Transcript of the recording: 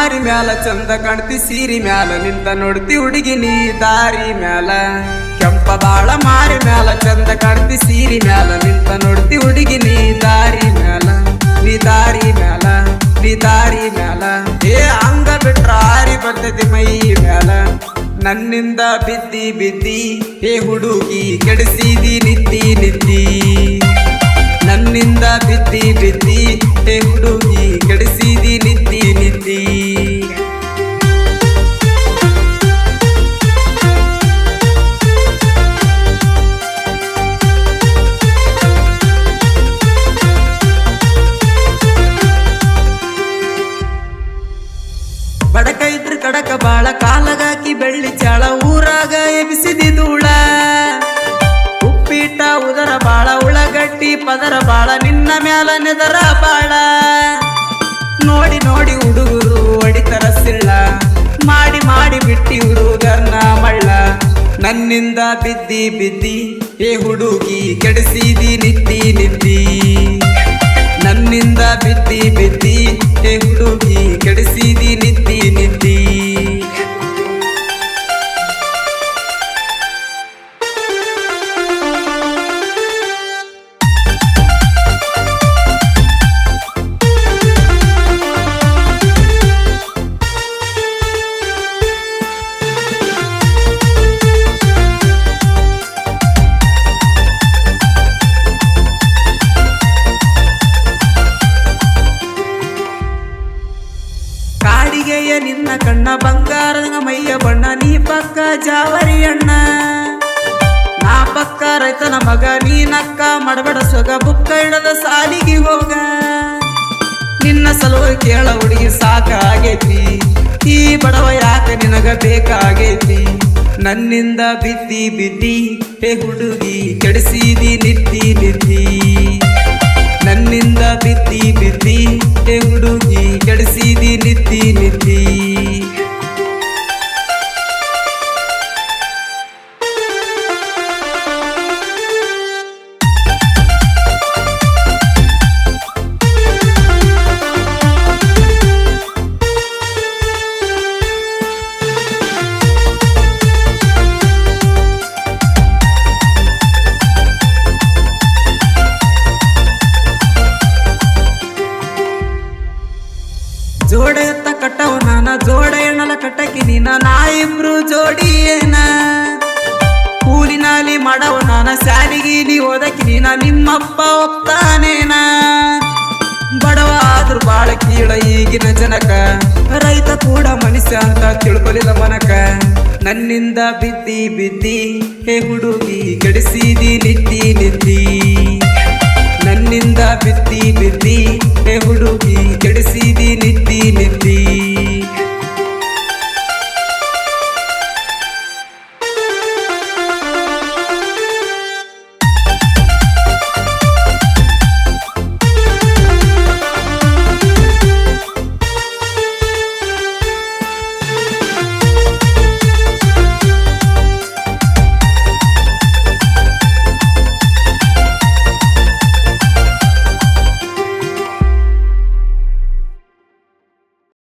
ಮಾರಿ ಮ್ಯಾಲ ಚಂದ ಕಾಣ್ತಿ ಸೀರಿ ಮ್ಯಾಲ ನಿಂತ ನೋಡ್ತಿ ಹುಡುಗಿ ನೀ ದಾರಿ ಮ್ಯಾಲ ಕೆಂಪ ಬಾಳ ಮಾರಿ ಮ್ಯಾಲ ಚಂದ ಕಾಣ್ತಿ ಸೀರಿ ಮ್ಯಾಲ ನಿಂತ ನೋಡ್ತಿ ಹುಡುಗಿ ನೀ ದಾರಿ ಮ್ಯಾಲ ನೀ ದಾರಿ ಮ್ಯಾಲ ನೀ ದಾರಿ ಮ್ಯಾಲ ಏ ಅಂಗ ಬಿಟ್ರ ಆರಿ ಬರ್ತೈತಿ ಮೈ ಮ್ಯಾಲ ನನ್ನಿಂದ ಬಿದ್ದಿ ಬಿದ್ದಿ ಏ ಹುಡುಗಿ ಕೆಡಿಸಿದಿ ನಿದ್ದಿ ನಿದ್ದಿ ನನ್ನಿಂದ ಬಿದ್ದಿ ಬಿದ್ದಿ ಏ ಹುಡುಗಿ ಕೆಡಿಸಿದಿ ನಿದ್ದಿ ನಿದ್ದಿ ಬಡಕ ಇದ್ರ ಕಡಕ ಬಾಳ ಕಾಲಗಾಕಿ ಬೆಳ್ಳಿ ಚಾಳ ಊರಾಗ ಎಬಿಸಿದಿ ಧೂಳ ಉಪ್ಪಿಟ ಉದರ ಬಾಳ ಉಳ್ಳಗಡ್ಡಿ ಪದರ ಬಾಳ ನಿನ್ನ ಮ್ಯಾಲ ನೆದರ ಬಾಳ ನೋಡಿ ನೋಡಿ ಹುಡುಗರು ಹೊಡಿತರ ಸಿಳ್ಳ ಮಾಡಿ ಮಾಡಿ ಬಿಟ್ಟಿ ಹುಡುಗರ್ನ ಮಳ್ಳ ನನ್ನಿಂದ ಬಿದ್ದಿ ಬಿದ್ದಿ ಏ ಹುಡುಗಿ ಕೆಡಿಸಿದಿ ನಿದ್ದಿ ನಿದ್ದಿ ನನ್ನಿಂದ ಬಿದ್ದಿ ಬಿದ್ದಿ ಏ ಹುಡುಗಿ ಕೆಡಿಸಿದಿ ನಿದ್ದಿ ನಿದ್ದಿ ಕಾಡಿಗೆಯ ನಿನ್ನ ಕಣ್ಣ ಬಂಗಾರದ ಮೈಯ ಬಣ್ಣ ನೀ ಪಕ್ಕ ಜಾವರಿ ಅಣ್ಣ ನಾ ಪಕ್ಕ ರೈತನ ಮಗ ನೀ ನಕ್ಕ ಮಾಡಬೇಡ ಸೊಗ ಬುಕ್ಕ ಹಿಡದ ಸಾಲಿಗೆ ಹೋಗ ನಿನ್ನ ಸಲುವಾಗಿ ಕೇಳ ಹುಡುಗಿ ಸಾಕಾಗೈತಿ ಈ ಬಡವ ಯಾಕ ನಿನಗ ಬೇಕಾಗೈತಿ ನನ್ನಿಂದ ಬಿದ್ದಿ ಬಿದ್ದಿ ಹೇ ಹುಡುಗಿ ಕೆಡಿಸಿದಿ ನಿದ್ದಿ ನಿದ್ದಿ ನನ್ನಿಂದ ಬಿದ್ದಿ ಬಿದ್ದಿ ಹೇ ಹುಡುಗಿ ಕೆಡಿಸಿದಿ ನಿದ್ದಿ ನಿದ್ದಿ ಜೋಡ ಎತ್ತ ಕಟ್ಟವ ನಾನ ಜೋಡ ಎಣ್ಣಲ ಕಟ್ಟಕಿ ನೀನ ನಾ ಇಬ್ರು ಜೋಡಿ ಏನ ಕೂಲಿನಾಲಿ ಮಾಡವ ನಾನ ಶಾಲಿಗೀಲಿ ಓದಕಿ ನೀನ ನಿಮ್ಮಪ್ಪ ಒಪ್ತಾನೇನ ಬಡವ ಆದ್ರೂ ಬಾಳ ಕೀಳ ಈಗಿನ ಜನಕ ರೈತ ಕೂಡ ಮನುಷ್ಯ ಅಂತ ತಿಳ್ಕೊಲಿಲ್ಲ ಮನಕ ನನ್ನಿಂದ ಬಿದ್ದಿ ಬಿದ್ದಿ ಹೇ ಹುಡುಗಿ ಕೆಡಿಸಿದಿ ನಿದ್ದಿ ನಿದ್ದಿ ನನ್ನಿಂದ ಬಿದ್ದಿ ಬಿದ್ದಿ ಹೇ ಹುಡುಗಿ ಕೆಡಿಸಿದಿ ನಿದ್ದಿ ನಿದ್ದಿ